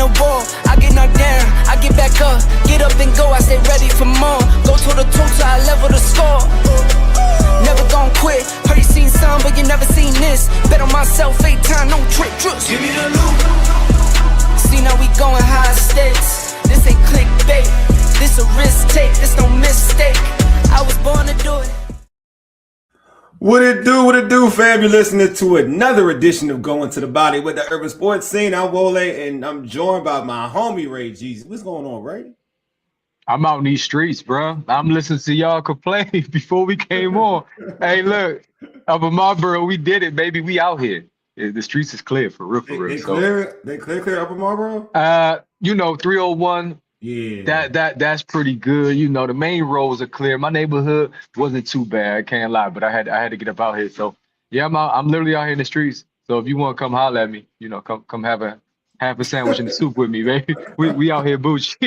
the wall. I get knocked down, I get back up, get up and go. I stay ready for more. Go toe to toe till I level the score. Never gon' quit. Heard you seen some, but you never seen this. Bet on myself 8 times, no trick. Trust. Give me the loot. See now we going high stakes. This ain't clickbait. This a risk take. This no mistake. I was born to do it. What it do, fam? You're listening to another edition of Going to the Body with the Urban Sports Scene. I'm Wole, and I'm joined by my homie Ray. Jesus, what's going on, Ray? I'm out in these streets, bro. I'm listening to y'all complain before we came on. Hey, look, up in Marlboro, we did it, baby. We out here. The streets is clear, for real, for real. They clear up in Marlboro? 301. Yeah. That's pretty good. You know, the main roads are clear. My neighborhood wasn't too bad, I can't lie, but I had to get up out here. So yeah, I'm literally out here in the streets. So if you want to come holler at me, you know, come have a sandwich and the soup with me, baby. We out here bougie.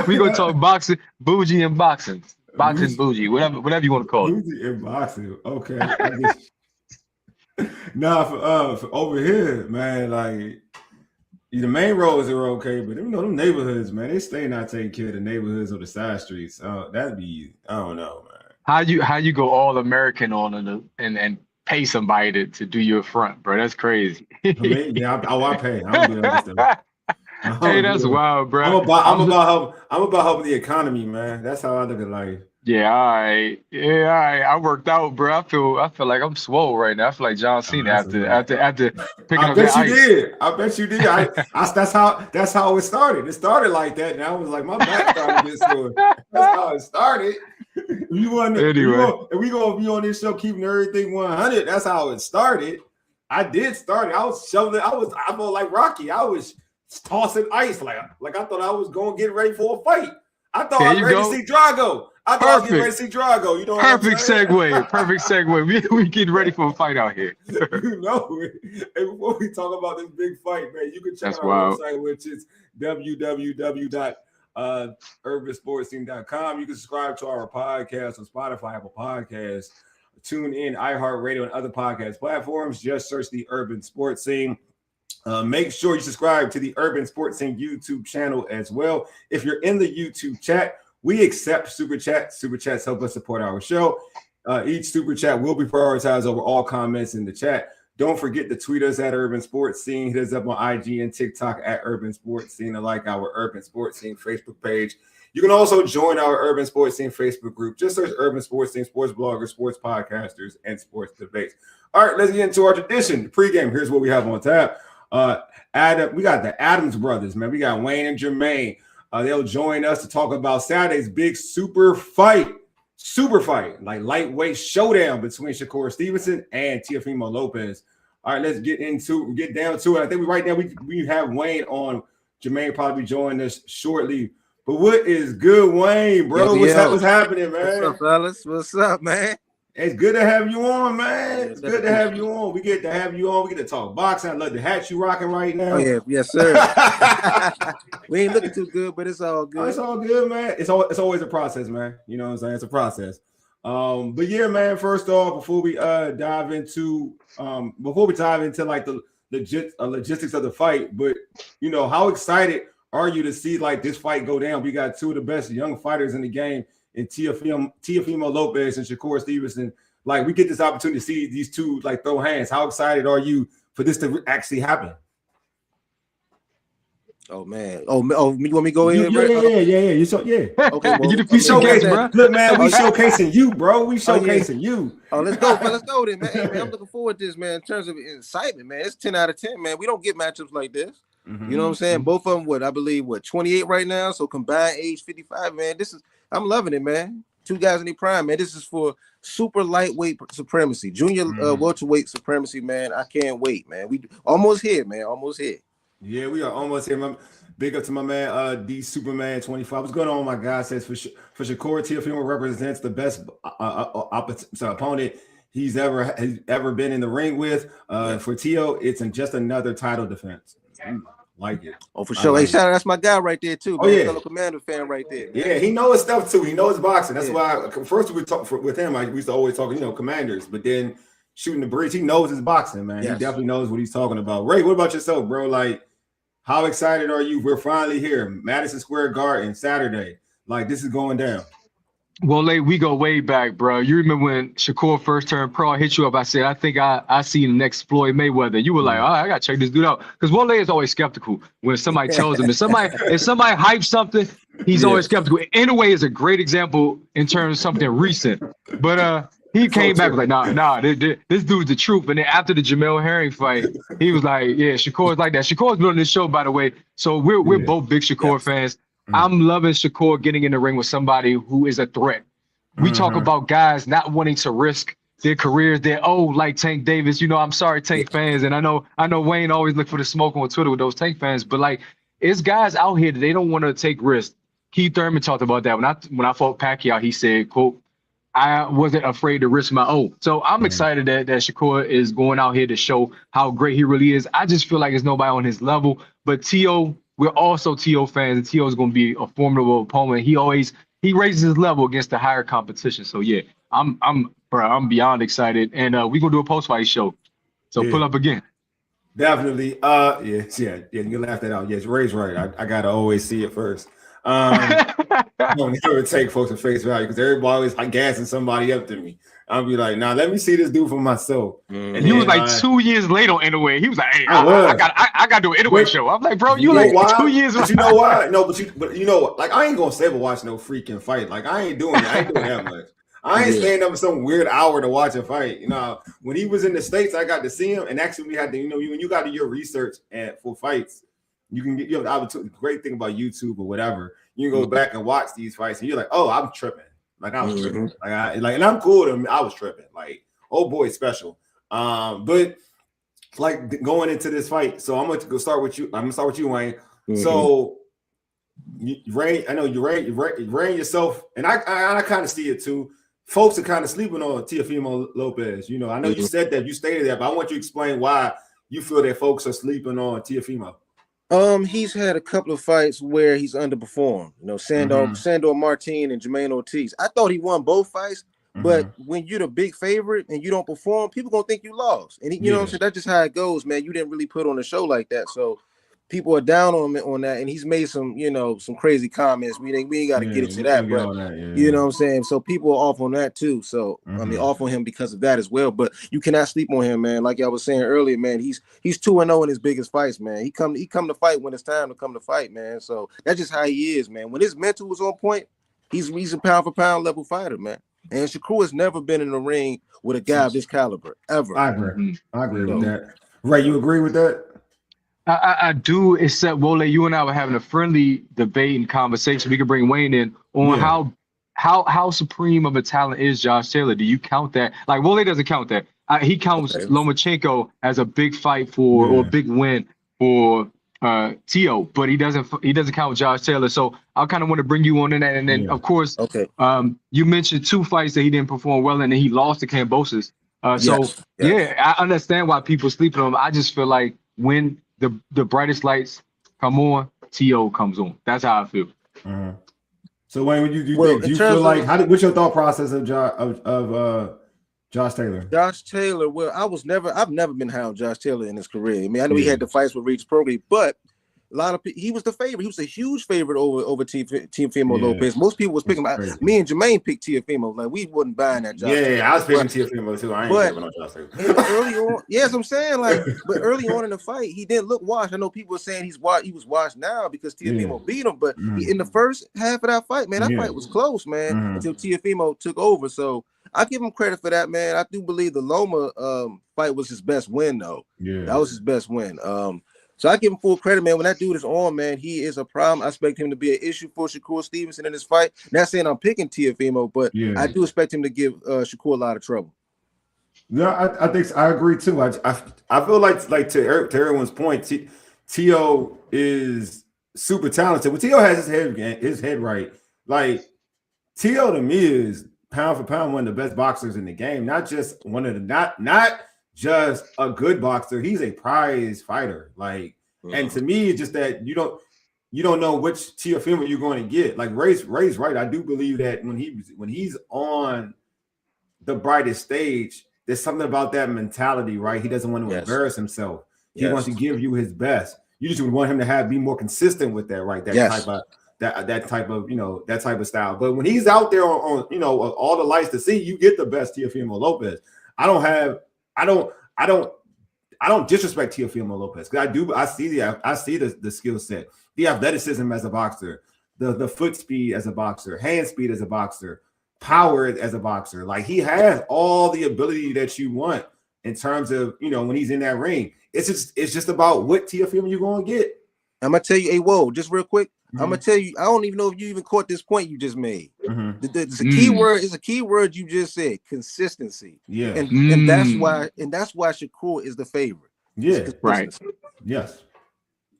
We gonna talk boxing, bougie and boxing. Boxing, bougie, whatever you want to call it. Bougie and boxing. Okay. Nah, for over here, man, like the main roads are okay, but you know them neighborhoods, man, they stay not taking care of the neighborhoods or the side streets. That'd be, I don't know, man. How you go all American on and pay somebody to do your front, bro? That's crazy. I pay. I don't do that stuff. Hey, that's wild, bro. I'm about helping the economy, man. That's how I look at life. Yeah, all right. I worked out, bro. I feel like I'm swole right now. I feel like John Cena after picking up that ice. I bet you did. That's how it started. It started like that, and I was like, my back started to get sore. That's how it started. We gonna be on this show keeping everything 100. That's how it started. I did start it. I was shoveling. I felt like Rocky. I was tossing ice like I thought I was going to get ready for a fight. I thought I was ready to see Drago. I thought I was getting ready to see Drago. You know, perfect segue. Perfect segue. We getting ready for a fight out here. You know, hey, before we talk about this big fight, man, you can check out our website, which is www.urbansportscene.com. You can subscribe to our podcast on Spotify, Apple Podcasts, tune in, iHeartRadio, and other podcast platforms. Just search the Urban Sports Scene. Make sure you subscribe to the Urban Sports Scene YouTube channel as well. If you're in the YouTube chat, we accept super chats. Super chats help us support our show. Each super chat will be prioritized over all comments in the chat. Don't forget to tweet us at Urban Sports Scene. Hit us up on IG and TikTok at Urban Sports Scene, and like our Urban Sports Scene Facebook page. You can also join our Urban Sports Scene Facebook group. Just search Urban Sports Scene, sports bloggers, sports podcasters, and sports debates. All right, let's get into our tradition. The pregame. Here's what we have on tap. We got the Adams brothers, man. We got Wayne and Jermayne. They'll join us to talk about Saturday's big super fight, like lightweight showdown between Shakur Stevenson and Teofimo Lopez. All right, let's get down to it. I think right now we have Wayne on. Jermayne probably join us shortly. But what is good, Wayne, bro? What's happening, man? What's up, fellas? What's up, man? It's good to have you on, man. It's good to have you on. We get to have you on. We get to talk boxing. I love the hat you rocking right now. Oh, yeah. Yes, sir. We ain't looking too good, but it's all good. It's all good, man. It's always a process, man. You know what I'm saying? It's a process. But yeah, man, first off, before we dive into like the logistics of the fight, but you know, how excited are you to see like this fight go down? We got two of the best young fighters in the game, in Teofimo Lopez and Shakur Stevenson. Like, we get this opportunity to see these two like throw hands. How excited are you for this to actually happen? Oh man! Oh, you want me to go in? Yeah. Okay, well, we showcasing, bro. Look, man, we showcasing you, bro. We showcasing you. Oh, let's go then, man. Hey, man. I'm looking forward to this, man. In terms of excitement, man, it's 10 out of 10, man. We don't get matchups like this. Mm-hmm. You know what I'm saying? Both of them, I believe, 28 right now. So combined age 55, man. I'm loving it, man. Two guys in their prime, man. This is for super lightweight supremacy, junior welterweight supremacy, man. I can't wait, man. We almost here, man. Almost here. Yeah, we are almost here. Big up to my man, D Superman 25. What's going on, my guy? Says for Shakur, Teofimo represents the best opponent he's ever been in the ring with. For Teo, it's just another title defense. Like it. Oh, for sure. Hey, shout out, that's my guy right there too. Oh, yeah. Fellow Commander fan right there. Yeah, he knows his stuff too. He knows boxing. That's why first we talk with him. We used to always talk, commanders, but then shooting the bridge, he knows his boxing, man. Yes. He definitely knows what he's talking about. Ray, what about yourself, bro? Like, How excited are you? We're finally here, Madison Square Garden, Saturday. Like, this is going down. Well, we go way back, bro. You remember when Shakur first turned pro? I hit you up. I said, I think I see the next Floyd Mayweather. You were like, all right, I gotta check this dude out. Because Wole is always skeptical when somebody tells him. If somebody hypes something, he's always skeptical. Anyway, is a great example in terms of something recent. But he came back like, nah, this dude's the truth. And then after the Jamel Herring fight, he was like, yeah, Shakur's like that. Shakur's been on this show, by the way. So we're both big Shakur fans. I'm loving Shakur getting in the ring with somebody who is a threat. We talk about guys not wanting to risk their careers. They're like Tank Davis. You know, I'm sorry, Tank fans, and I know Wayne always look for the smoke on Twitter with those Tank fans. But like, it's guys out here that they don't want to take risks. Keith Thurman talked about that when I fought Pacquiao. He said, "quote I wasn't afraid to risk my own." So I'm excited that Shakur is going out here to show how great he really is. I just feel like there's nobody on his level. But Teo, we're also Teo fans, and Teo is going to be a formidable opponent. He raises his level against the higher competition. So yeah, I'm beyond excited, and we're gonna do a post-fight show. So pull up again. Definitely. Yeah. You laughed that out. Yes, Ray's right. I gotta always see it first. Don't never take folks at face value because everybody always like gassing somebody up to me. I'll be like, nah, let me see this dude for myself. And he was like 2 years late on Anyway. He was like, hey, I got to do an Anyway show. I'm like, bro, you like why? 2 years. But you know why? No, but you know what? Like, I ain't gonna say but watch no freaking fight. Like, I ain't doing that much. I ain't staying up for some weird hour to watch a fight. You know, when he was in the States, I got to see him, and actually we had to, when you got to do your research for fights, you can get the great thing about YouTube or whatever. You can go back and watch these fights, and you're like, oh, I'm tripping. Like I was tripping. And I'm cool with him. I was tripping. Like, oh boy, special. But like going into this fight, so I'm gonna start with you. I'm gonna start with you, Wayne. So Ray, I know you Ray yourself, and I kind of see it too. Folks are kind of sleeping on Teofimo Lopez. You know, I know you said that, you stated that, but I want you to explain why you feel that folks are sleeping on Teofimo. He's had a couple of fights where he's underperformed. You know, Sandor Martin and Jermaine Ortiz. I thought he won both fights, but when you're the big favorite and you don't perform, people gonna think you lost. And you know what I'm saying? That's just how it goes, man. You didn't really put on a show like that, so people are down on him on that. And he's made some crazy comments. We ain't got to get into that, but you know what I'm saying. So people are off on that too. So I mean, off on him because of that as well. But you cannot sleep on him, man. Like I was saying earlier, man, he's 2-0 in his biggest fights, man. He come to fight when it's time to come to fight, man. So that's just how he is, man. When his mental was on point, he's a pound for pound level fighter, man. And Shakur has never been in the ring with a guy of this caliber ever. I agree with that. Ray, you agree with that? I do, except Wole, you and I were having a friendly debate and conversation. We could bring Wayne in on how supreme of a talent is Josh Taylor. Do you count that? Like, Wole doesn't count that. He counts Lomachenko as a big fight or a big win for Teo, but he doesn't count Josh Taylor. So I kind of want to bring you on in that. And then of course, you mentioned 2 fights that he didn't perform well in, and he lost to Kambosos. I understand why people sleep on him. I just feel like when the brightest lights come on, Teo comes on. That's how I feel. So Wayne, what do you think? Do you feel like what's your thought process of Josh Taylor? Josh Taylor, well, I've never been high on Josh Taylor in his career. I mean, I know he had the fights with Reach Progrey, but a lot of people, he was the favorite. He was a huge favorite over Teofimo Lopez. Most people was picking him. Me and Jermaine picked Teofimo. Like, we wasn't buying that Josh Taylor. I was picking Teofimo too. I ain't picking on Josh Taylor. Early on, yes, I'm saying, like, but early on in the fight, he didn't look washed. I know people were saying he was washed now because Teofimo beat him, but in the first half of that fight, man, that fight was close, man, until Teofimo took over. So I give him credit for that, man. I do believe the Loma fight was his best win, though. That was his best win. So I give him full credit, man. When that dude is on, man, he is a problem. I expect him to be an issue for Shakur Stevenson in this fight. Not saying I'm picking Teofimo, but I do expect him to give Shakur a lot of trouble. Yeah, I think I agree too. I feel like to everyone's point, Teo is super talented. When Teo has his head right, like Teo to me is pound for pound one of the best boxers in the game. Not just one of the not just a good boxer. He's a prize fighter. Like, and to me, it's just that you don't know which Teofimo you're going to get. Like Ray's right. I do believe that when he's on the brightest stage, there's something about that mentality, right? He doesn't want to embarrass himself. He wants to give you his best. You just would want him to be more consistent with that, right? That type of style. But when he's out there on all the lights to see, you get the best Teofimo Lopez. I don't disrespect Teofimo Lopez because I see the skill set, the athleticism as a boxer, the foot speed as a boxer, hand speed as a boxer, power as a boxer. Like he has all the ability that you want in terms of when he's in that ring. It's just about what Teofimo you're gonna get. I'm gonna tell you, hey, whoa, just real quick. I'm gonna tell you, I don't even know if you even caught this point you just made. It's a key word. It's a key word you just said: consistency. Yeah, and that's why Shakur is the favorite. Yeah, right. Yes.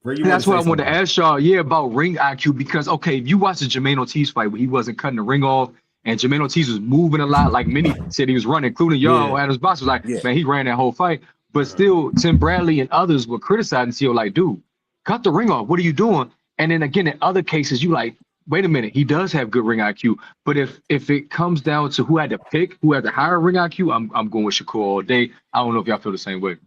That's what I wanted to ask y'all. Yeah, about ring IQ because if you watch the Jermaine Ortiz fight where he wasn't cutting the ring off and Jermaine Ortiz was moving a lot, like many said he was running, including y'all. Adams Box was like, man, he ran that whole fight. But still, Tim Bradley and others were criticizing Teo like, dude, cut the ring off. What are you doing? And then again, in other cases, you like, wait a minute, he does have good ring IQ. But if it comes down to who had to pick, who had the higher ring IQ, I'm going with Shakur all day. I don't know if y'all feel the same way.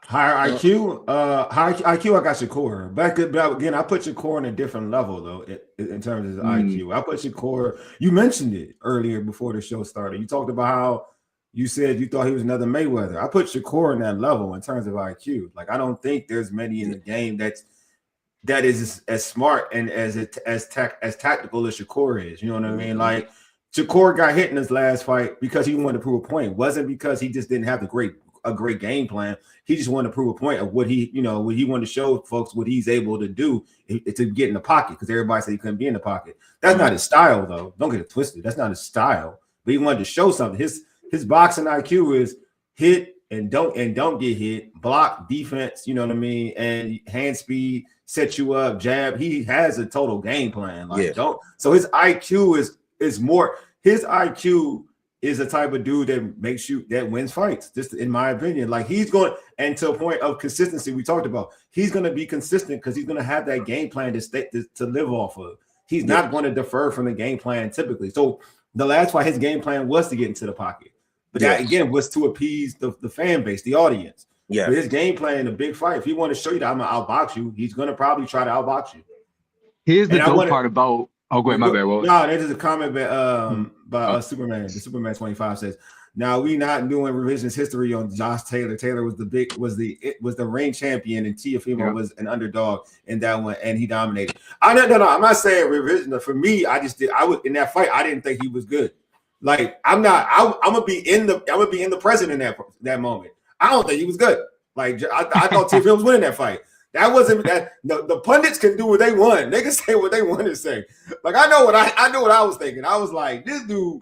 Higher IQ, I got Shakur. But again, I put Shakur on a different level though in terms of his IQ. I put Shakur. You mentioned it earlier before the show started. You talked about how you said you thought he was another Mayweather. I put Shakur on that level in terms of IQ. Like I don't think there's many in the game that is as smart and as tactical as Shakur is. You know what I mean? Like Shakur got hit in his last fight because he wanted to prove a point. It wasn't because he just didn't have a great game plan. He just wanted to prove a point of what he wanted to show folks what he's able to do to get in the pocket because everybody said he couldn't be in the pocket. That's not his style though. Don't get it twisted. That's not his style. But he wanted to show something. His boxing IQ is hit and don't get hit, block, defense, you know what I mean, and hand speed, set you up, jab. He has a total game plan. So his IQ is more. His IQ is a type of dude that wins fights. Just in my opinion, like he's going and to a point of consistency we talked about. He's going to be consistent because he's going to have that game plan to live off of. He's not going to defer from the game plan typically. So the last fight, his game plan was to get into the pocket. But that again was to appease the fan base, the audience. Yeah. But his game plan in a big fight, if he want to show you that I'm gonna outbox you, he's gonna probably try to outbox you. Here's the dope part about go ahead, my bad. No, there's a comment by Superman. The Superman 25 says, now we not doing revisionist history on Josh Taylor. Taylor was the reign champion and Teofimo was an underdog in that one, and he dominated. I'm not saying revision. For me, I was in that fight, I didn't think he was good. Like I'm gonna be in the present in that moment. I don't think he was good. Like I thought Teofimo was winning that fight. That wasn't that the pundits can do what they want. They can say what they want to say. Like I know what I was thinking. I was like, this dude,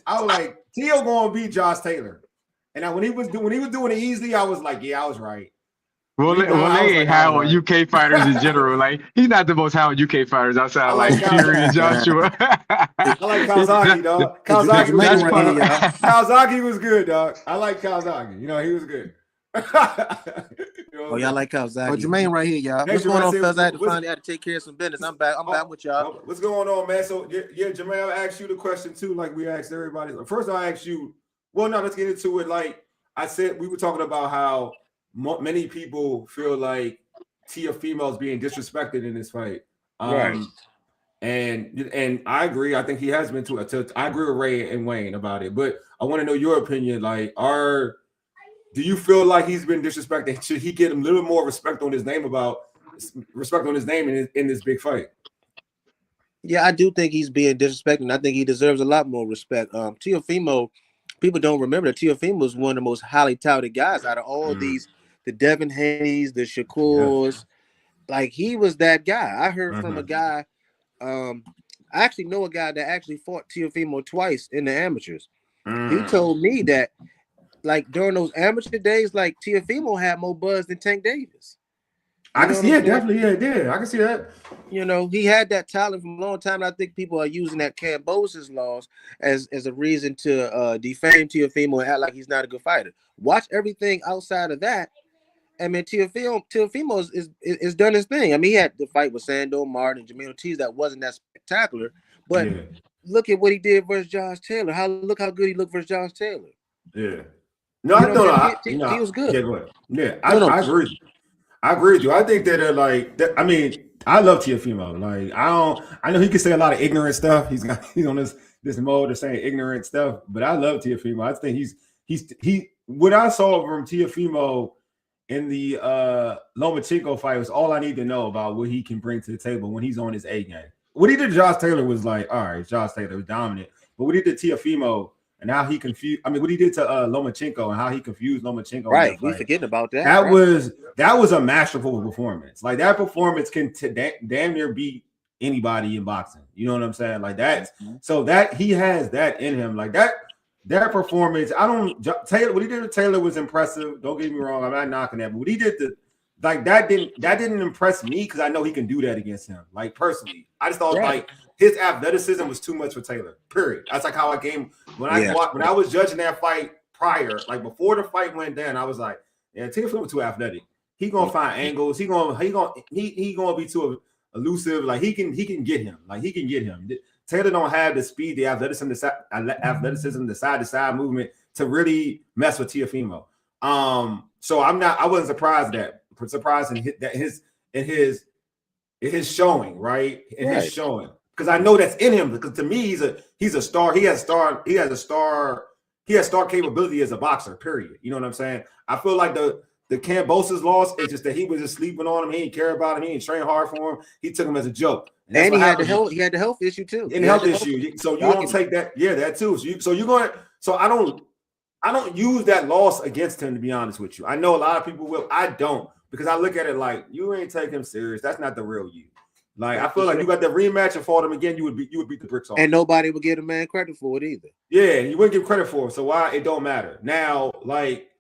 I was like, Teo gonna beat Josh Taylor. And when he was doing it easily, I was like, yeah, I was right. Well, they ain't high on UK fighters in general. Like he's not the most high on UK fighters outside like Fury and Joshua. I like Kawasaki, dog. Kawasaki was good, dog. I like Kawasaki. He was good. Y'all like Kawasaki. Oh, Jermaine right here, y'all. What's going on, fellas? I had to take care of some business. I'm back. I'm back with y'all. What's going on, man? So yeah, Jermaine, I'll ask you the question too, like we asked everybody. First, I'll ask you. Well, no, let's get into it. Like I said, we were talking about how many people feel like Teofimo is being disrespected in this fight. Right. And I agree. I think he has been I agree with Ray and Wayne about it. But I want to know your opinion. Like, do you feel like he's been disrespected? Should he get a little more respect on his name in this big fight? Yeah, I do think he's being disrespected. And I think he deserves a lot more respect. Teofimo, people don't remember that Teofimo is one of the most highly touted guys out of all these. The Devin Haney's, the Shakurs, like he was that guy. I heard from a guy. I actually know a guy that actually fought Teofimo twice in the amateurs. He told me that, like during those amateur days, like Teofimo had more buzz than Tank Davis. I can see it, definitely. Yeah, I can see that. He had that talent from a long time. And I think people are using that Cambosis loss as a reason to defame Teofimo and act like he's not a good fighter. Watch everything outside of that. I mean, Teofimo is done his thing. I mean, he had the fight with Sandor Martin and Jermaine Ortiz that wasn't that spectacular, but look at what he did versus Josh Taylor. Look how good he looked versus Josh Taylor. Yeah. No, I thought he was good. Yeah, go ahead. Yeah, I agree. I agree with you. I think that I mean, I love Teofimo. Like I know he can say a lot of ignorant stuff. He's on this mode of saying ignorant stuff, but I love Teofimo. I think he what I saw from Teofimo in the Lomachenko fight was all I need to know about what he can bring to the table when he's on his A game. What he did to Josh Taylor was like, all right, Josh Taylor was dominant, but what he did to Teofimo and how he confused. I mean, what he did to Lomachenko and how he confused Lomachenko. Right, we forgetting about that. That was a masterful performance. Like that performance can damn near beat anybody in boxing. You know what I'm saying? Like that. So that he has that in him. Like that performance. What he did to Taylor was impressive. Don't get me wrong. I'm not knocking that, but what he did that didn't impress me because I know he can do that against him. Like personally, I just thought like his athleticism was too much for Taylor. Period. That's like how I came when I was judging that fight prior, like before the fight went down. I was like, yeah, Teofimo was too athletic. He gonna find angles. He gonna be too elusive. Like he can get him. Like he can get him. Taylor don't have the speed, the athleticism, the side to side movement to really mess with Teofimo. So I wasn't surprised in his showing, right? His showing. Because I know that's in him. Because to me, he's a star. He has star capability as a boxer, period. You know what I'm saying? I feel like the Kambosos loss is just that he was just sleeping on him. He didn't care about him. He didn't train hard for him. He took him as a joke. And he had the health issue too. And health issue. So you don't take that. Yeah, that too. So I don't use that loss against him, to be honest with you. I know a lot of people will. I don't, because I look at it like you ain't take him serious. That's not the real you. Like I feel like you got the rematch and fought him again, you would beat the bricks off. And nobody would give the man credit for it either. Yeah, you wouldn't give credit for it. So why it don't matter. Now, like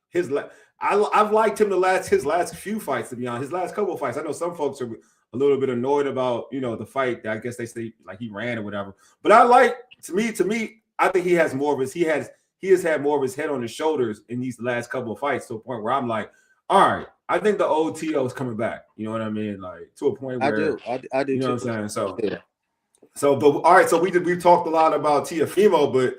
I've liked him his last few fights, to be honest. His last couple of fights. I know some folks are a little bit annoyed about, the fight that I guess they say like he ran or whatever. But to me, I think he has had more of his head on his shoulders in these last couple of fights, to a point where I'm like, all right, I think the old T.O. is coming back. You know what I mean? Like to a point where I do. You know too. what I'm saying? So yeah. But all right. So we've talked a lot about Teofimo, but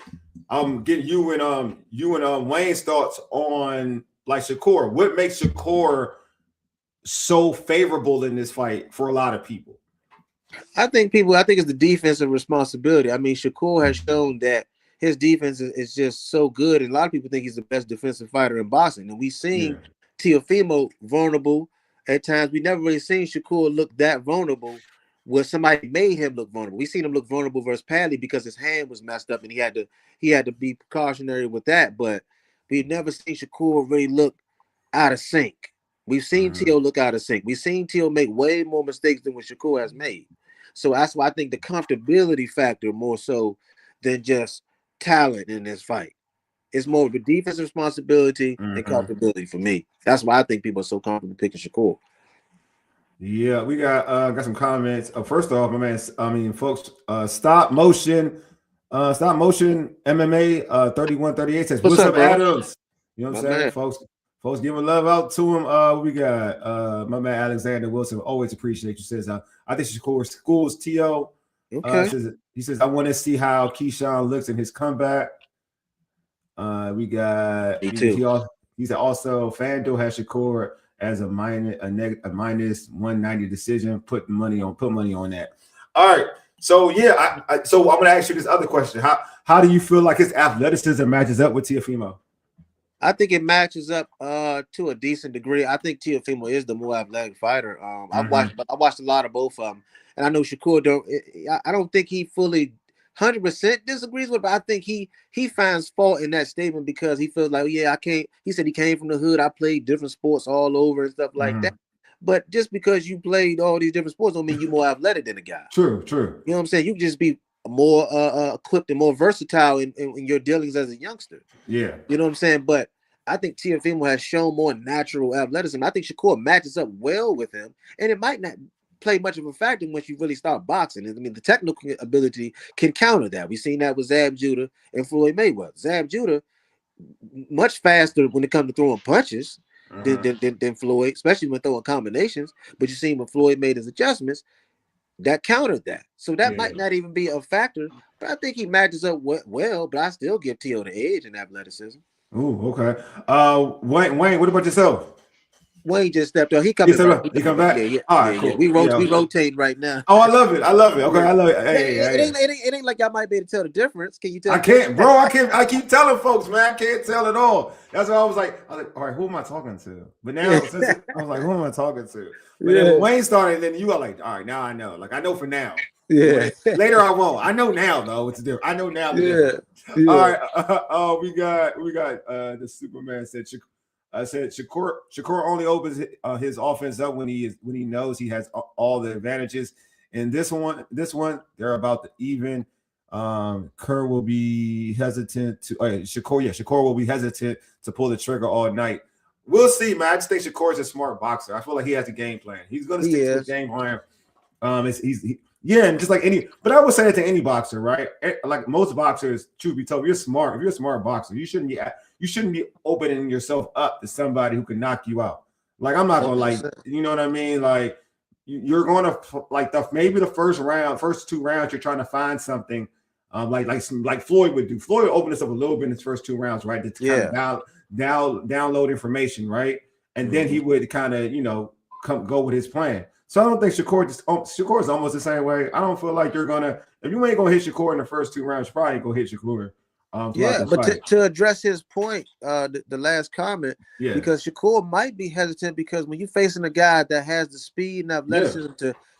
I'm getting you and Wayne's thoughts on like Shakur. What makes Shakur so favorable in this fight for a lot of people? I think it's the defensive responsibility. I mean, Shakur has shown that his defense is just so good, and a lot of people think he's the best defensive fighter in boxing. And we've seen Teofimo vulnerable at times. We never really seen Shakur look that vulnerable where somebody made him look vulnerable. We seen him look vulnerable versus Padley because his hand was messed up and he had to be precautionary with that. But we've never seen Shakur really look out of sync. We've seen Teo look out of sync. We've seen Teo make way more mistakes than what Shakur has made. So that's why I think the comfortability factor more so than just talent in this fight. It's more of a defensive responsibility and comfortability for me. That's why I think people are so comfortable picking Shakur. Yeah, we got some comments. First off, my man, folks, stop motion MMA 3138 says, what's up, Adams? You know what I'm saying, man. Folks, giving love out to him. We got my man Alexander Wilson. Always appreciate you. Says, I think Shakur schools T.O. Okay. He says, I want to see how Keyshawn looks in his comeback. We got me too. He said also FanDuel has Shakur as a minus 190 decision. Put money on that. All right. So yeah, so I'm gonna ask you this other question. How do you feel like his athleticism matches up with Teofimo? I think it matches up to a decent degree. I think Teofimo is the more athletic fighter. I watched a lot of both of them, and I know Shakur I don't think he fully 100% disagrees with, but I think he finds fault in that statement because he feels like, I can't. He said he came from the hood. I played different sports all over and stuff like that. But just because you played all these different sports don't mean you're more athletic than a guy. True. You know what I'm saying? You can just be more equipped and more versatile in your dealings as a youngster. Yeah. You know what I'm saying? But I think Teofimo has shown more natural athleticism. I think Shakur matches up well with him, and it might not play much of a factor once you really start boxing. I mean, the technical ability can counter that. We've seen that with Zab Judah and Floyd Mayweather. Zab Judah much faster when it comes to throwing punches than Floyd, especially when throwing combinations. But you see when Floyd made his adjustments, that countered that. So that might not even be a factor. But I think he matches up well. But I still give T.O. the edge in athleticism. Ooh, okay. Wayne, what about yourself? Wayne just stepped up. He coming back. He come back? Yeah. All right, cool. We rotate right now. Oh, I love it. Okay, I love it. Hey, it ain't like y'all might be able to tell the difference. Can you tell? I can't, bro. I keep telling folks, man, I can't tell at all. That's why I was like, all right, who am I talking to? But now, I was like, who am I talking to? But then when Wayne started, then you are like, all right, now I know. Like, I know for now. Yeah. Later I won't. I know now though. It's different. I know now. Yeah. All right. We got the Superman said. Shakur only opens his offense up when he knows he has all the advantages. And this one, they're about to even. Kerr will be hesitant to Shakur will be hesitant to pull the trigger all night. We'll see, man. I just think Shakur is a smart boxer. I feel like he has a game plan. He's going to stick to the game plan. And just like but I would say that to any boxer, right? Like most boxers, truth be told, you're smart. If you're a smart boxer, you shouldn't be opening yourself up to somebody who can knock you out. Like I'm not gonna you know what I mean? Like you're gonna maybe the first 2 rounds, you're trying to find something like Floyd would do. Floyd would open us up a little bit in his first 2 rounds, right? To kind of download information, right? And then he would kind of go with his plan. So I don't think Shakur is almost the same way. I don't feel like you're gonna, if you ain't gonna hit Shakur in the first 2 rounds, you probably ain't gonna hit Shakur. But to address his point, the last comment, because Shakur might be hesitant because when you're facing a guy that has the speed and athleticism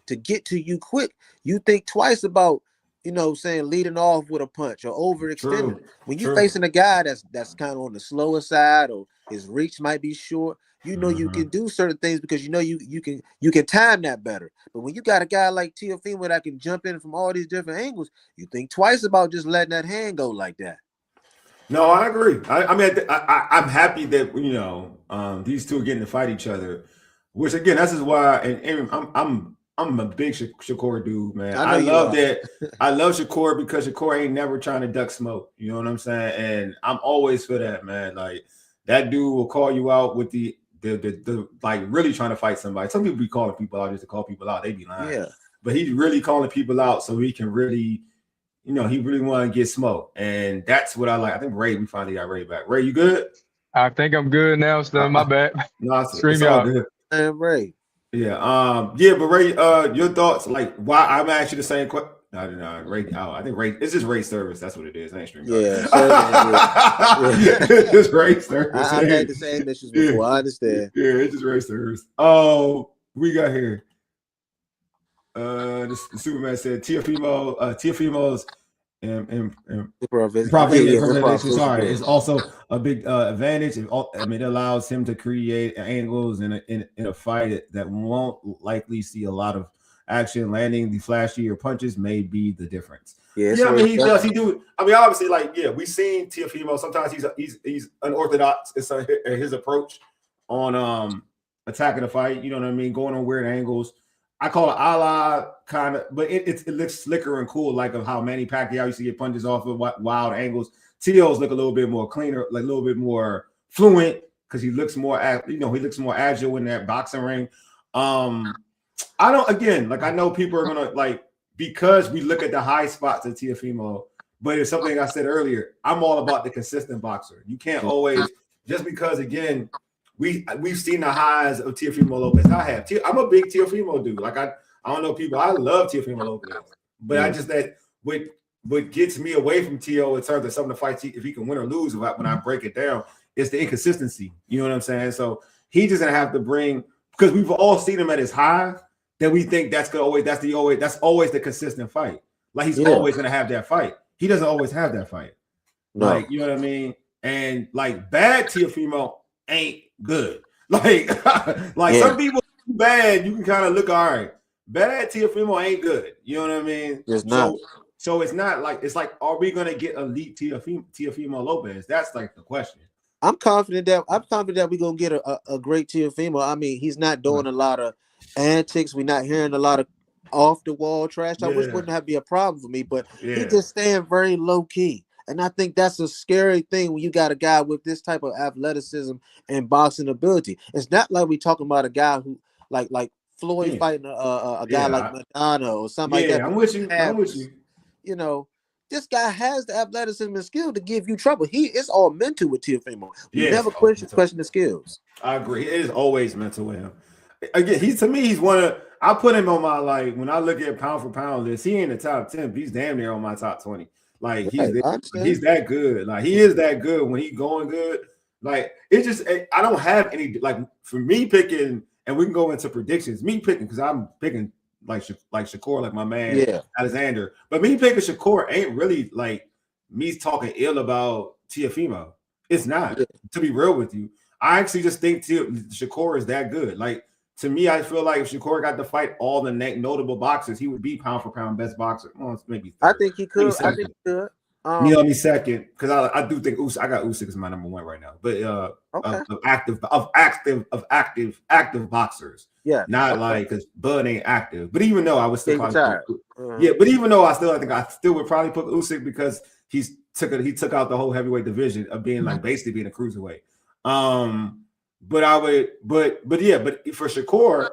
to get to you quick, you think twice about leading off with a punch or overextending. When you're facing a guy that's kind of on the slower side or his reach might be short, you can do certain things because you can time that better. But when you got a guy like Teofimo that can jump in from all these different angles, you think twice about just letting that hand go like that. No, I agree. I'm happy that these two are getting to fight each other, which again, that's just why. And I'm a big Shakur dude, man. I love that. I love Shakur because Shakur ain't never trying to duck smoke. You know what I'm saying? And I'm always for that, man. Like that dude will call you out with the like really trying to fight somebody. Some people be calling people out just to call people out. They be lying. Yeah. But he's really calling people out so he can really, he really want to get smoked. And that's what I like. I think we finally got Ray back. Ray, you good? I think I'm good now. Still my bad. No, it's all good. And Ray. Yeah. But Ray, your thoughts, like why I'm asking you the same question. No, Ray. Oh, I think Ray. It's just Ray service. That's what it is. I ain't streaming. Yeah. It's just Ray service. I had the same issues before. I understand. Yeah, it's just Ray service. Oh, we got here. The Superman said Teofimo's improvisation is also a big advantage. It allows him to create angles in a fight that won't likely see a lot of action. Landing the flashier punches may be the difference. He does. He do. Obviously, we've seen Teofimo. Sometimes he's unorthodox. It's his approach on attacking the fight. You know what I mean? Going on weird angles. I call it a la kind of, but it looks slicker and cool, like of how Manny Pacquiao used to get punches off of wild angles. Teo's look a little bit more cleaner, like a little bit more fluent because he looks more, he looks more agile in that boxing ring. I know people are gonna because we look at the high spots of Teofimo, but it's something I said earlier. I'm all about the consistent boxer. You can't always just because again. We've seen the highs of Teofimo Lopez. I'm a big Teofimo dude. Like I don't know people. I love Teofimo Lopez, but I just that what gets me away from Teo in terms of some of the fights if he can win or lose when I break it down is the inconsistency. You know what I'm saying? So he just gonna have to bring because we've all seen him at his high. Then we think that's always the consistent fight. Like he's always gonna have that fight. He doesn't always have that fight. No. Like you know what I mean? And like bad Teofimo ain't good. Some people bad, you can kind of look all right. Bad Teofimo ain't good. You know what I mean? It's not. So it's not like are we gonna get elite Teofimo Lopez? That's like the question. I'm confident that we're gonna get a great Teofimo. I mean, he's not doing a lot of antics. We're not hearing a lot of off the wall trash. I wish wouldn't have be a problem for me, but he's just staying very low key. And I think that's a scary thing when you got a guy with this type of athleticism and boxing ability. It's not like we talking about a guy who like Floyd fighting a guy like Madonna or something like that. I'm with you. You know, this guy has the athleticism and skill to give you trouble. It's all mental with Teofimo. We Yeah, never question the skills. I agree. It is always mental with him. Again, he's one of. I put him on my, like, when I look at pound for pound list, he ain't the top 10. But he's damn near on my top 20. Like he's that good. Like he is that good when he going good. Like it just, I don't have any, like, for me picking, and we can go into predictions. Me picking, because I'm picking like Shakur, like my man Alexander. But me picking Shakur ain't really like me talking ill about Teofimo. It's not, to be real with you. I actually just think Shakur is that good. Like, to me, I feel like if Shakur got to fight all the notable boxers, he would be pound for pound best boxer. Well, maybe third. I think he could. I think he could. Me second, because I do think Usyk. I got Usyk as my number one right now. But of active boxers. Yeah. Not like, because Bud ain't active. But even though I would still probably but even though I still would probably put Usyk, because he took out the whole heavyweight division of being like basically being a cruiserweight. But for Shakur,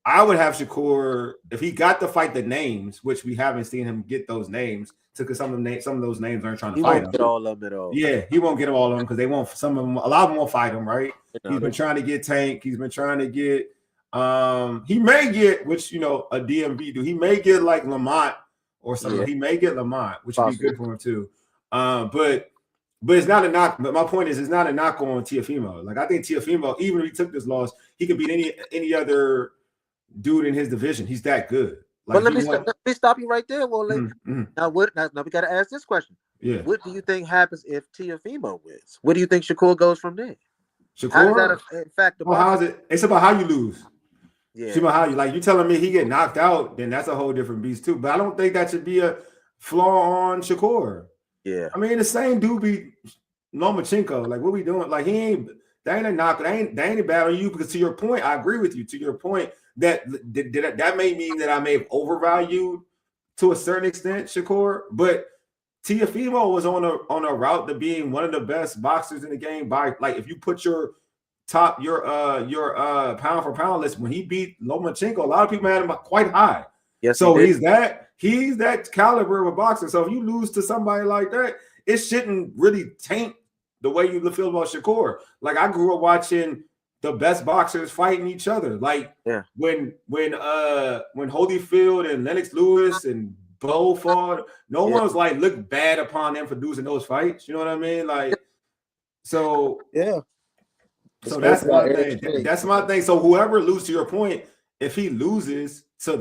I would have Shakur if he got to fight the names, which we haven't seen him get those names, because some of those names aren't trying to fight him. Get all of them at all. Yeah, he won't get them all of them because they won't. Some of them, a lot of them won't fight him, right? He's been trying to get Tank. He's been trying to get. He may get, which a DMV do. He may get like Lamont or something. Yeah. He may get Lamont, which would be good for him too. But it's not a knock. But my point is, it's not a knock on Teofimo. Like, I think Teofimo, even if he took this loss, he could beat any other dude in his division. He's that good. Like, but let me stop you right there. Well, now we got to ask this question. Yeah. What do you think happens if Teofimo wins? What do you think Shakur goes from there? Shakur, how does that affect how's it? It's about how you lose. Yeah. It's about how you telling me he get knocked out, then that's a whole different beast too. But I don't think that should be a flaw on Shakur. Yeah. I mean, the same dude beat Lomachenko. Like, what we doing? Like, that ain't a knock. That ain't a bad on you, because to your point, I agree with you. To your point, that may mean that I may have overvalued to a certain extent Shakur, but Teofimo was on a route to being one of the best boxers in the game by, like, if you put your pound for pound list, when he beat Lomachenko, a lot of people had him quite high. Yes, so he's that caliber of a boxer. So if you lose to somebody like that, it shouldn't really taint the way you feel about Shakur. Like, I grew up watching the best boxers fighting each other. Like, when Holyfield and Lennox Lewis and Bo fought, no one was like look bad upon them for losing those fights. You know what I mean? Like, so So that's my thing. That's my thing. So whoever loses, to your point, if he loses to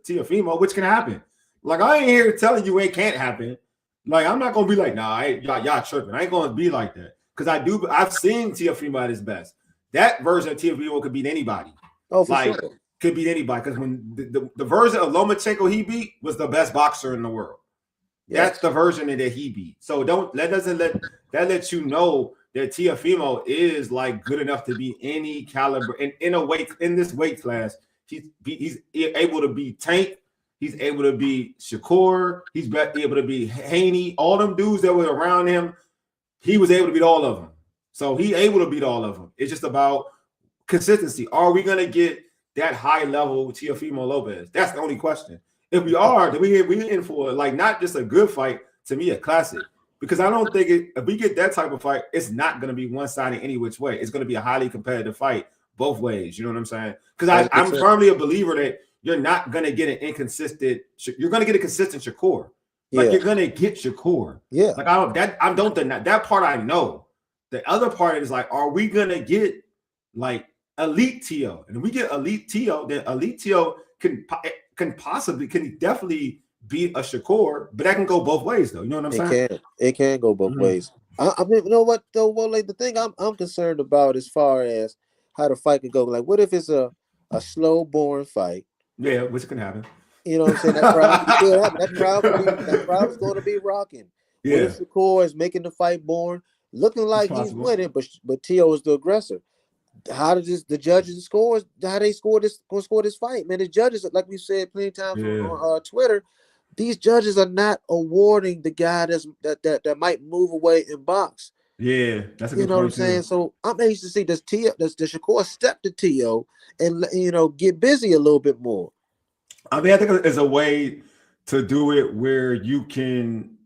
Teofimo, which can happen. Like, I ain't here telling you it can't happen. Like, I'm not gonna be like, nah, y'all tripping. I ain't gonna be like that. Because I've seen Teofimo at his best. That version of Teofimo could beat anybody. Oh, for sure. Could beat anybody. Because when the version of Lomachenko he beat was the best boxer in the world. Yes. That's the version that he beat. So that lets you know that Teofimo is like good enough to be any caliber in this weight class. He's able to be Tank. He's able to be Shakur. He's able to be Haney. All them dudes that were around him, he was able to beat all of them. So he able to beat all of them. It's just about consistency. Are we gonna get that high level Teofimo Lopez? That's the only question. If we are, then we in for like not just a good fight, to me a classic. Because I don't think if we get that type of fight, it's not going to be one-sided any which way. It's going to be a highly competitive fight both ways. You know what I'm saying? Because I'm firmly a believer that you're not going to get an inconsistent. You're going to get a consistent Shakur. Like, you're going to get Shakur. Yeah. Like, I don't think that part I know. The other part is like, are we going to get like elite Teo? And if we get elite Teo, then elite Teo can definitely beat a Shakur, but that can go both ways, though. You know what I'm saying? It can go both ways. I mean, you know what though? Well, like the thing I'm concerned about as far as how the fight could go. Like, what if it's a slow, boring fight? Yeah, which can happen. You know what I'm saying? That crowd is going to be rocking. Yeah. What if Shakur is making the fight boring, looking like he's winning, but Teo is the aggressor? How does the judges score? How they score this fight, man? The judges, like we said plenty of times on Twitter, these judges are not awarding the guy that might move away and box. Yeah, that's a good point. You know what I'm saying? So I'm anxious to see does Shakur step to Teo and get busy a little bit more. I mean, I think it's a way to do it where you can.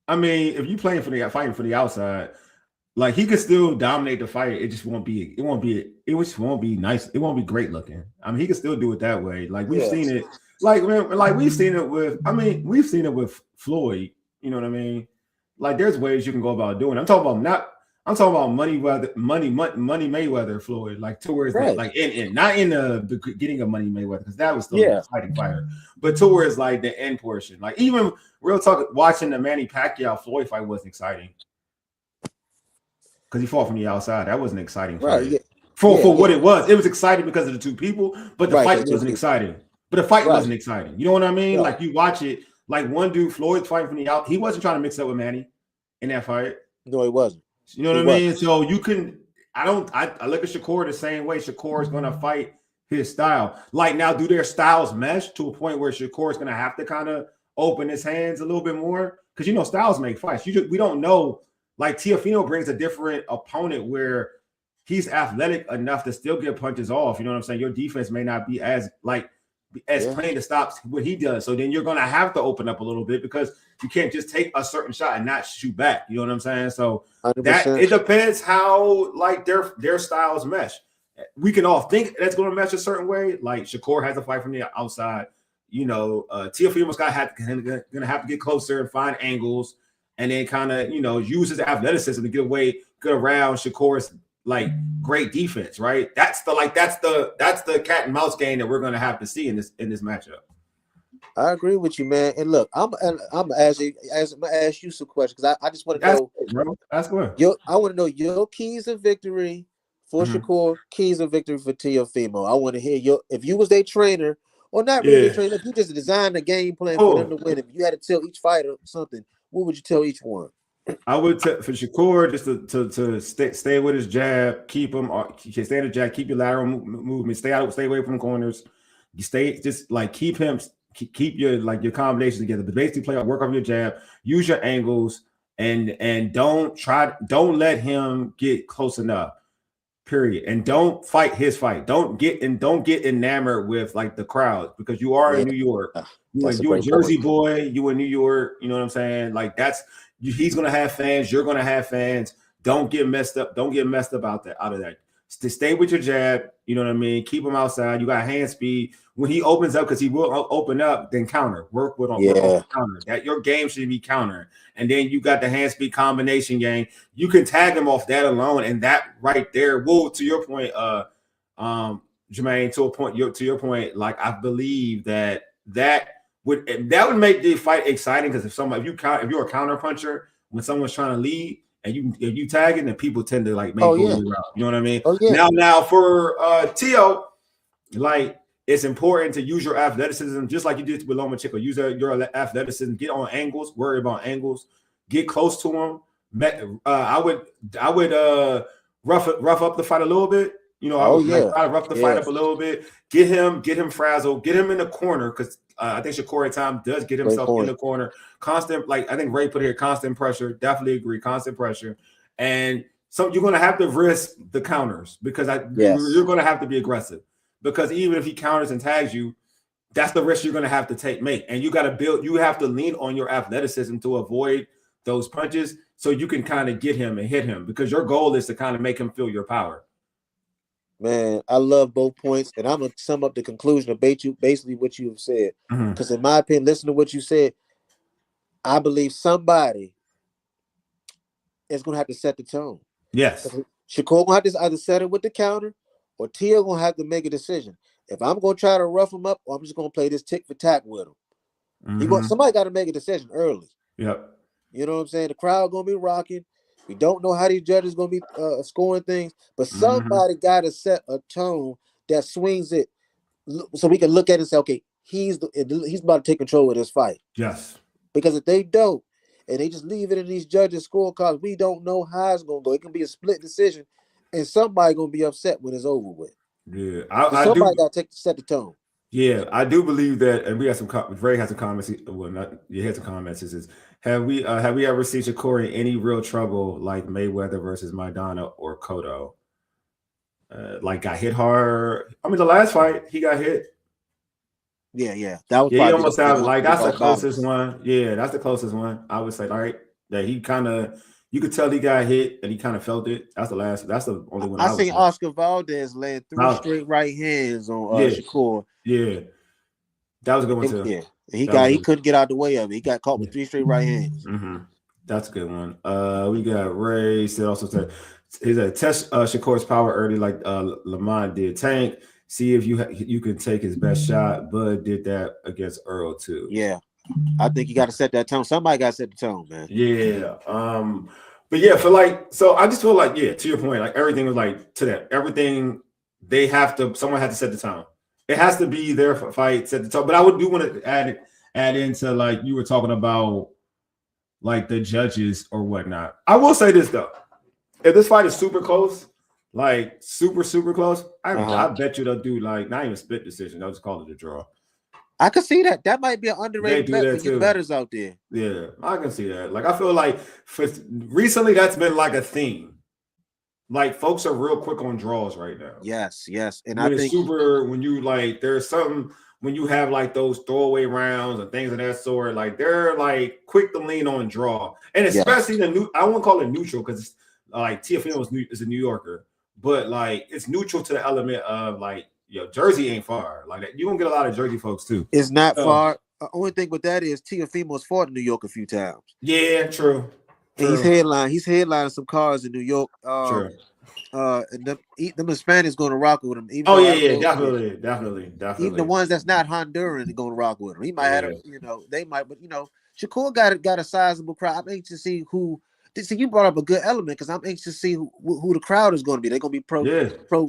I mean, if you fighting from the outside, like he could still dominate the fight. It just won't be. It just won't be nice. It won't be great looking. I mean, he can still do it that way. Like we've seen it. Like we've seen it with. I mean, we've seen it with Floyd. You know what I mean? Like there's ways you can go about doing it. I'm talking about Money Mayweather Floyd, like towards Right. like in not in the beginning of Money Mayweather, because that was still an exciting fighter, but towards like the end portion. Like even real talk, watching the Manny Pacquiao Floyd fight wasn't exciting because he fought from the outside. That wasn't exciting fight. Right. Yeah. For what it was. It was exciting because of the two people, but the fight wasn't exciting. But the fight wasn't exciting. You know what I mean? Like you watch it, like one dude, Floyd fighting from the out. He wasn't trying to mix up with Manny in that fight. No, he wasn't. You know what I mean? So you can. I look at Shakur the same way. Shakur is going to fight his style. Like now, do their styles mesh to a point where Shakur is going to have to kind of open his hands a little bit more? Because styles make fights. We don't know. Like Teofimo brings a different opponent where he's athletic enough to still get punches off. You know what I'm saying? Your defense may not be as plain to stop what he does. So then you're going to have to open up a little bit because you can't just take a certain shot and not shoot back. You know what I'm saying? So 100%. that it depends how like their styles mesh. We can all think that's going to mesh a certain way. Like Shakur has a fight from the outside. Teofimo's going to have to get closer and find angles, and then kind of use his athleticism to get around Shakur's like great defense. Right? That's the cat and mouse game that we're going to have to see in this matchup. I agree with you, man. And look, I'm gonna ask you some questions because I just want to know. Bro. Ask what? I want to know your keys of victory for Shakur, keys of victory for Teofimo. I want to hear if you was their trainer or not really a trainer, if you just designed a game plan for them to win. If you had to tell each fighter something, what would you tell each one? I would tell for Shakur just to stay with his jab, keep him. Stay in the jab, keep your lateral movement, stay away from corners. You keep your combinations together, but basically work off your jab, use your angles, and don't let him get close enough. Period. And don't fight his fight. Don't get enamored with like the crowd because you are in New York. You a Jersey boy. You in New York. You know what I'm saying? Like he's gonna have fans. You're gonna have fans. Don't get messed up. Don't get messed up out of that. Stay with your jab. You know what I mean? Keep him outside. You got hand speed. When he opens up, because he will open up, then counter. Work on counter. That your game should be counter. And then you got the hand speed combination game. You can tag him off that alone, and that right there will, to your point, Jermaine, to your point, like I believe that would make the fight exciting because if you're a counter puncher when someone's trying to lead. And you tag it, and people tend to like make you around. You know what I mean? Now for Teo, like it's important to use your athleticism just like you did with Lomachenko. Use your athleticism. Get on angles. Worry about angles. Get close to him. I would rough up the fight a little bit. Try to rough the fight up a little bit. Get him frazzled. Get him in the corner because I think Shakur at times does get himself in the corner. Constant, like I think Ray put here, constant pressure. Definitely agree, constant pressure. And so you're going to have to risk the counters because you're going to have to be aggressive because even if he counters and tags you, that's the risk you're going to have to make. And you have to lean on your athleticism to avoid those punches so you can kind of get him and hit him because your goal is to kind of make him feel your power. Man, I love both points, and I'm gonna sum up the conclusion of basically what you have said. Because in my opinion, listen to what you said. I believe somebody is gonna have to set the tone. Yes, Shakur gonna have to either set it with the counter, or Tia gonna have to make a decision. If I'm gonna try to rough him up, or I'm just gonna play this tick for tack with him. Somebody got to make a decision early. Yep. You know what I'm saying? The crowd gonna be rocking. We don't know how these judges going to be scoring things, but somebody got to set a tone that swings it so we can look at it and say, okay, he's about to take control of this fight. Yes. Because if they don't, and they just leave it in these judges' scorecards, we don't know how it's going to go. It can be a split decision, and somebody going to be upset when it's over with. Yeah. Somebody got to set the tone. Yeah, I do believe that, and we have some. Ray has some comments. He had some comments. He says, "Have we ever seen Shakur in any real trouble like Mayweather versus Maidana or Cotto? Like got hit hard. I mean, the last fight he got hit. Yeah. That was Yeah, he probably almost have like that's the both closest bottoms. one. Yeah, that's the closest one. I would say, all right, that he kind of you could tell he got hit and he kind of felt it. That's the only one I I would seen say. Oscar Valdez land 3 Now, straight right hands on yeah, Shakur. yeah, that was a good one too. Yeah. He That was he good. couldn't get out the way of it. He got caught with 3 straight right hands. Mm-hmm. That's a good one. We got Ray said also said he's a test Shakur's power early like Lamont did. Tank, see if you can take his best shot. Bud did that against Earl too. Yeah. I think you got to set that tone. Somebody got to set the tone, man. Yeah. But yeah, so I just feel like, yeah, to your point, like everything was like to that. Everything someone had to set the tone. It has to be their fight, set the tone. But I do want to add into like you were talking about like the judges or whatnot. I will say this though. If this fight is super close, like super, super close, I bet you they'll do like not even a split decision. They'll just call it a draw. I can see that. That might be an underrated bet for you bettors out there. Yeah, I can see that. Like I feel like recently that's been like a theme. Like folks are real quick on draws right now. Yes. And when I think when you like there's something when you have like those throwaway rounds and things of that sort, like they're like quick to lean on draw. And especially I won't call it neutral because like Teofimo is a New Yorker, but like it's neutral to the element of like Jersey ain't far. Like you gonna get a lot of Jersey folks too. It's not far. The only thing with that is Teofimo's fought in New York a few times. Yeah, true. And he's headlining some cars in New York. True. And them Hispanics going to rock with him. Definitely. Even the ones that's not Honduran are going to rock with him. He might have, they might, but Shakur got a sizable crowd. I'm anxious to see who. See, you brought up a good element because I'm anxious to see who the crowd is going to be. They're going to be pro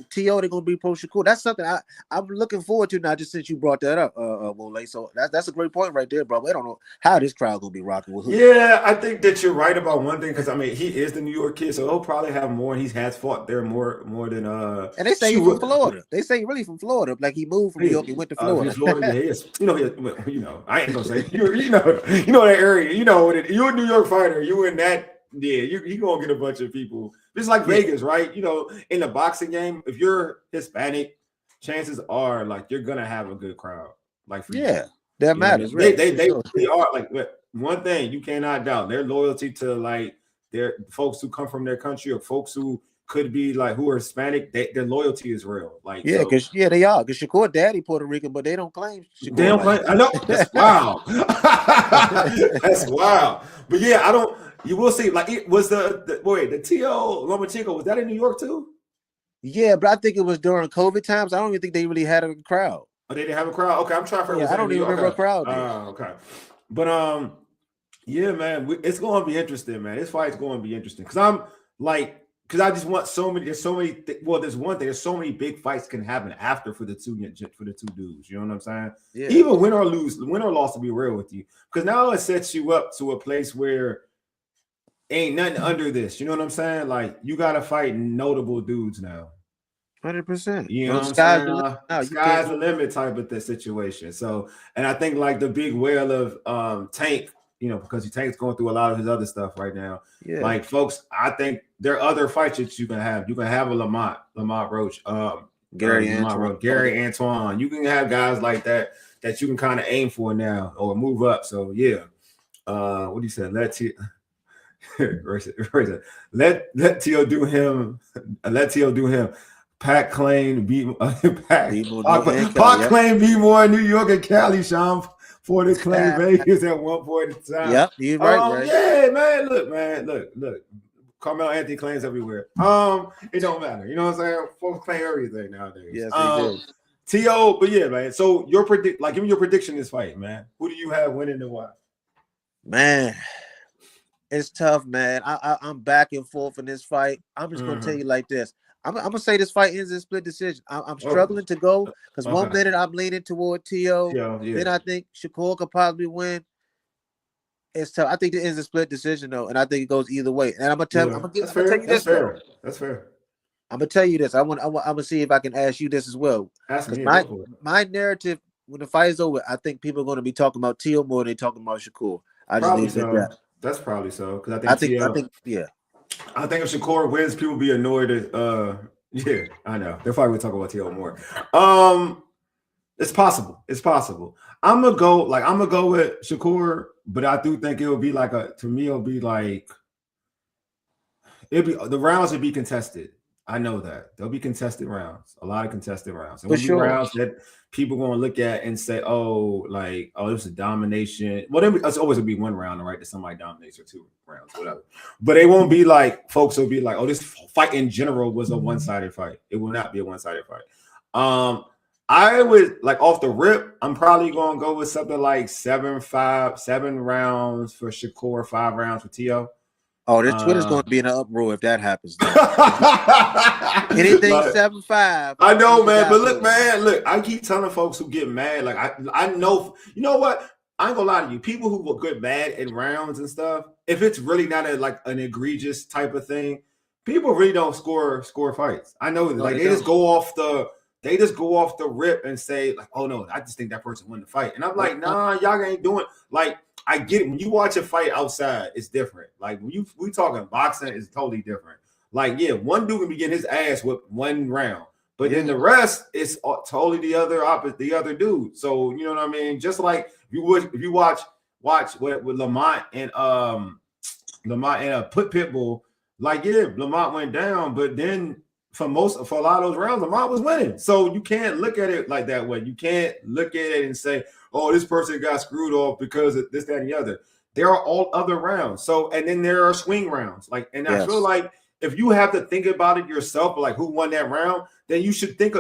T.O. They're going to be pro Shakur. That's something I'm looking forward to now. Just since you brought that up, Wole. So that's a great point right there, bro. I don't know how this crowd going to be rocking with who. Yeah, I think that you're right about one thing because I mean he is the New York kid, so he'll probably have more. And he has fought there more than. And they say he's from Florida. They say he's really from Florida. Like he moved from New York and went to Florida. Florida, he is. I ain't gonna say you know that area. You're a New York fighter. You in that. Yeah, you gonna get a bunch of people. It's like Vegas, right? In the boxing game, if you're Hispanic, chances are like you're gonna have a good crowd. Like that matters. They really are like one thing you cannot doubt their loyalty to like their folks who come from their country or folks who could be like who are Hispanic. Their loyalty is real. Like they are. Because Shakur daddy Puerto Rican, but they don't claim. Shakur they don't claim. I know that's wild. That's wild. But yeah, I don't. You will see. Like it was the T.O. Lomachenko, was that in New York too? Yeah, but I think it was during COVID times. I don't even think they really had a crowd. Oh, they didn't have a crowd. Okay, I'm trying to. I don't even remember a crowd. Okay, but yeah, man, it's going to be interesting, man. This fight's going to be interesting because I just want so many. There's so many. There's one thing. There's so many big fights can happen after for the two dudes. You know what I'm saying? Yeah. Even win or loss, to be real with you, because now it sets you up to a place where ain't nothing under this. You know what I'm saying? Like you got to fight notable dudes now. 100%. You know what I'm saying? Sky's the limit type of the situation. So, and I think like the big whale of Tank, because Tank's going through a lot of his other stuff right now. Yeah. Like folks, I think there are other fights that you can have. You can have a Lamont Roach, Gary Antoine. You can have guys like that you can kind of aim for now or move up. So yeah. What do you say? Let T.O. do him. Let T.O. do him. Pac claim be Pac claim be more in New York and Cali, Sean, for the claim Vegas at one point in time. Yep, you're right. Yeah, man. Look. Carmelo Anthony claims everywhere. It don't matter. You know what I'm saying? Folks claim everything nowadays. Yes, they do. T.O., but yeah, man. So give me your prediction in this fight, man. Who do you have winning and why? Man, it's tough, man. I'm back and forth in this fight. I'm just gonna tell you like this. I'm gonna say this fight ends in split decision. I'm struggling to go because 1 minute I'm leaning toward T.O. Then I think Shakur could probably win. It's tough. I think it ends in split decision though, and I think it goes either way. And I'm gonna tell you this. That's fair. I'm gonna tell you this. I'm gonna see if I can ask you this as well. Ask me. My narrative when the fight is over, I think people are gonna be talking about T.O. more than they talking about Shakur. I just need to say that. That's probably so because I think if Shakur wins, people be annoyed at I know. They're probably talking about T.O. more. It's possible. It's possible. I'm gonna go with Shakur, but I do think it'll be like the rounds will be contested. I know that there'll be contested rounds, a lot of contested rounds. And For sure. Rounds that people gonna look at and say, oh, this is a domination. Well, then it's always gonna be one round, right? That somebody dominates, or 2 rounds, whatever. But it won't be like folks will be like, oh, this fight in general was a one-sided fight. It will not be a one-sided fight. I would off the rip, I'm probably gonna go with something like 7 rounds for Shakur, 5 rounds for Teo. Oh, this Twitter's going to be in an uproar if that happens. Anything 7-5. I know, man. But look, I keep telling folks who get mad. I know, you know what? I ain't gonna lie to you. People who will get mad in rounds and stuff, if it's really not an egregious type of thing, people really don't score fights. I know that. They just go off the rip and say, oh no, I just think that person won the fight. And I'm like, nah, y'all ain't doing I get it. When you watch a fight outside, it's different. When we talking boxing, it's totally different. One dude can be getting his ass whipped 1 round, but then the rest is totally the other dude. So you know what I mean? Just like if you watch with Lamont and Pitbull, Lamont went down, but then for a lot of those rounds, Lamont was winning. So you can't look at it like that way. You can't look at it and say, oh, this person got screwed off because of this, that, and the other. There are all other rounds. So, and then there are swing rounds. I feel like if you have to think about it yourself, who won that round, then you should give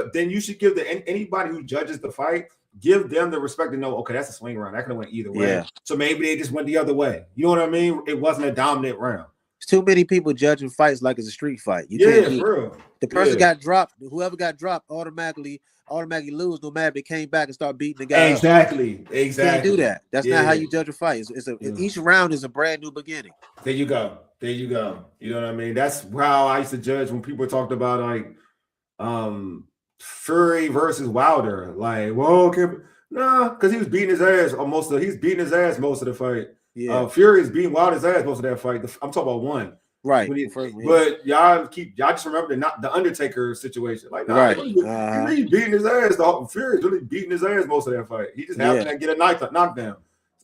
anybody who judges the fight, give them the respect to know, okay, that's a swing round. That could have went either way. Yeah. So maybe they just went the other way. You know what I mean? It wasn't a dominant round. There's too many people judging fights like it's a street fight. For real. The person got dropped. Whoever got dropped automatically lose, no matter if they came back and start beating the guy. Exactly. You can't do that. That's not how you judge a fight. Each round is a brand new beginning. There you go. You know what I mean? That's how I used to judge when people talked about Fury versus Wilder. Because he was beating his ass most of the fight. Yeah. Fury is beating Wilder's ass most of that fight. I'm talking about one. Right. But y'all just remember the Undertaker situation. He's beating his ass. Fury's really beating his ass most of that fight. He just happened to get a knockdown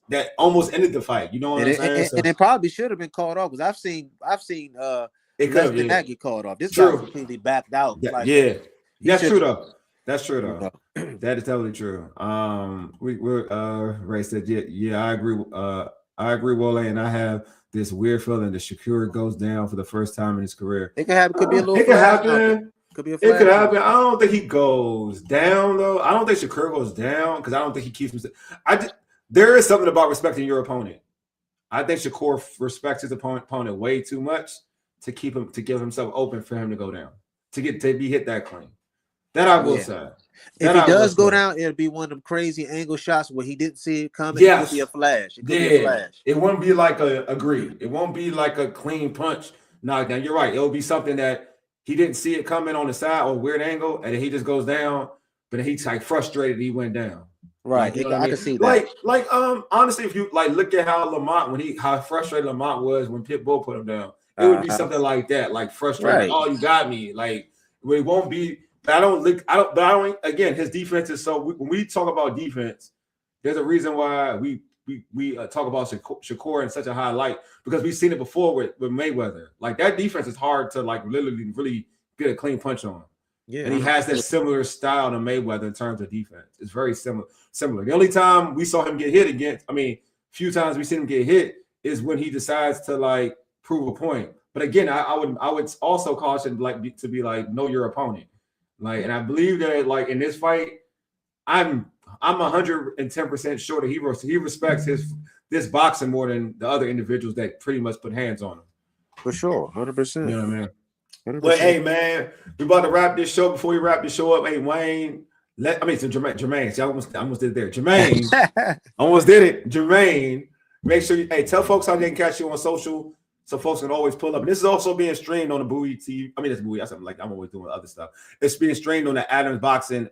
that almost ended the fight. You know what I'm saying? And it probably should have been called off, because I've seen less than that get called off. This guy completely backed out. That's true though. That's true though. That is totally true. Ray said, I agree. I agree, Wole, and I have this weird feeling that Shakur goes down for the first time in his career. It could happen. Could be a little. It could happen. Could be a. It could happen. I don't think he goes down though. I don't think Shakur goes down because I don't think he keeps. There is something about respecting your opponent. I think Shakur respects his opponent way too much to give himself open for him to go down, to be hit that clean. That I will say. If he does go down, it'll be one of them crazy angle shots where he didn't see it coming. It could be a flash. It could be a flash. It won't be like it won't be like a clean punch knockdown. You're right. It'll be something that he didn't see it coming on the side or a weird angle, and then he just goes down. But then he's frustrated. He went down. Right. I can see that. Honestly, if you look at how Lamont how frustrated Lamont was when Pitbull put him down, it would be something like that. Frustrated. Right. Oh, you got me. It won't be. But I don't. Again, his defense is so. When we talk about defense, there's a reason why we talk about Shakur in such a high light, because we've seen it before with Mayweather. That defense is hard to literally really get a clean punch on. Yeah, and he has that similar style to Mayweather in terms of defense. It's very similar. The only time we saw him get hit few times we seen him get hit is when he decides to prove a point. But again, I would also caution to be know your opponent. And I believe that in this fight, I'm 110% sure that he respects this boxing more than the other individuals that pretty much put hands on him. For sure, 100%. You know what I mean? 100%. But hey, man, we about to wrap this show. Before we wrap this show up, hey Wayne, Jermayne. See, I almost did it there. Jermayne, almost did it. Jermayne, make sure you tell folks how they can catch you on social. So folks can always pull up. And this is also being streamed on the Bowie TV. It's Bowie. I'm always doing other stuff. It's being streamed on the Adams Boxing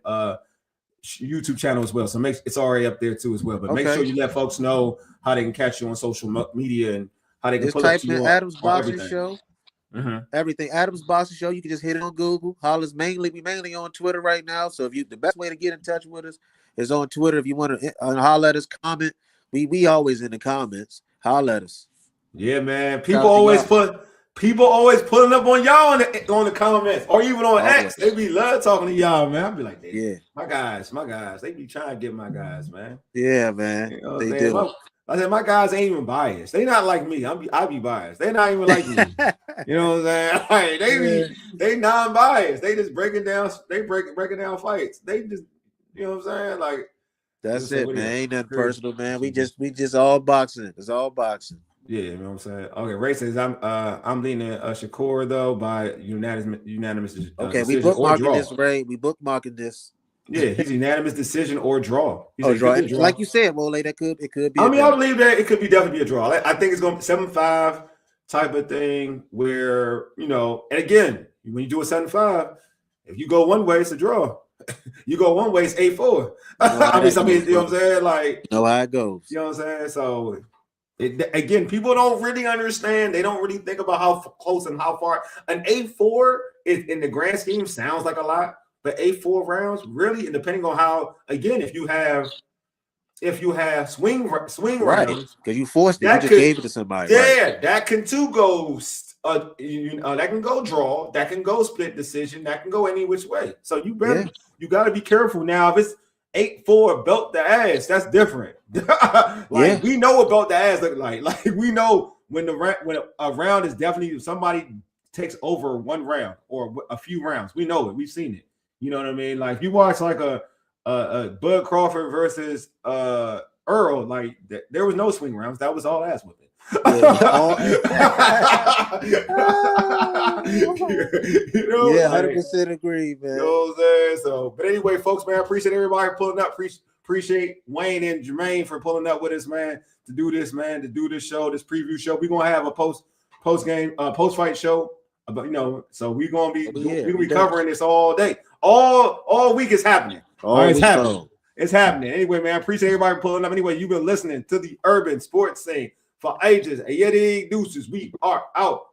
YouTube channel as well. So it's already up there too as well. But make sure you let folks know how they can catch you on social media and how they can pull up to you on Adams Boxing Show. Everything. Adams Boxing Show. You can just hit it on Google. Hollers we mainly on Twitter right now. So the best way to get in touch with us is on Twitter. If you want to holler at us, comment. We always in the comments. Holler at us. Yeah, man. People always pulling up on y'all on the comments or even on X. They be love talking to y'all, man. I be like, my guys. They be trying to get my guys, man. Yeah, man. You know they do. I said my guys ain't even biased. They not like me. I be biased. They not even like me. You know what I'm saying? Like, they non-biased. They just breaking down. They breaking down fights. They just, you know what I'm saying? Like that's it, man. Ain't nothing personal, man. We just all boxing. It's all boxing. Yeah, you know what I'm saying. Okay, Ray says I'm leaning Shakur though by unanimous. Okay, we bookmarking this, Ray. We bookmarking this. Yeah, he's unanimous decision or draw. Draw. Like you said, Wole, it could be. I believe that it could be definitely a draw. I think it's going to be 7-5 type of thing where, you know, and again, when you do a 7-5, if you go one way, it's a draw. You go one way, it's 8-4. You know what I'm saying? Like, you know how it goes. You know what I'm saying? So again, people don't really understand. They don't really think about how close and how far. An 8-4 in the grand scheme sounds like a lot. But 8-4 rounds, really, and depending on how, again, if you have swing right, rounds, because you forced it, you just gave it to somebody. Yeah, right. That can too go. That can go draw. That can go split decision. That can go any which way. So you got to be careful now. If it's 8-4 belt the ass, that's different. We know what belt the ass look like. Like we know when a round is definitely somebody takes over one round or a few rounds. We know it. We've seen it. You know what I mean? Like you watch like a Bud Crawford versus Earl, like there was no swing rounds. That was all ass whipping. You know, 100% agree, man. You know what I'm saying? So, but anyway, folks, man, I appreciate everybody pulling up. Appreciate Wayne and Jermayne for pulling up with us, man, to do this show, this preview show. We're gonna have a post fight show. But you know, so we're gonna be covering this all day. All week is happening. It's happening. It's happening. Anyway, man, I appreciate everybody pulling up. Anyway, you've been listening to the Urban Sports Scene for ages. Ayedi Deuces, we are out.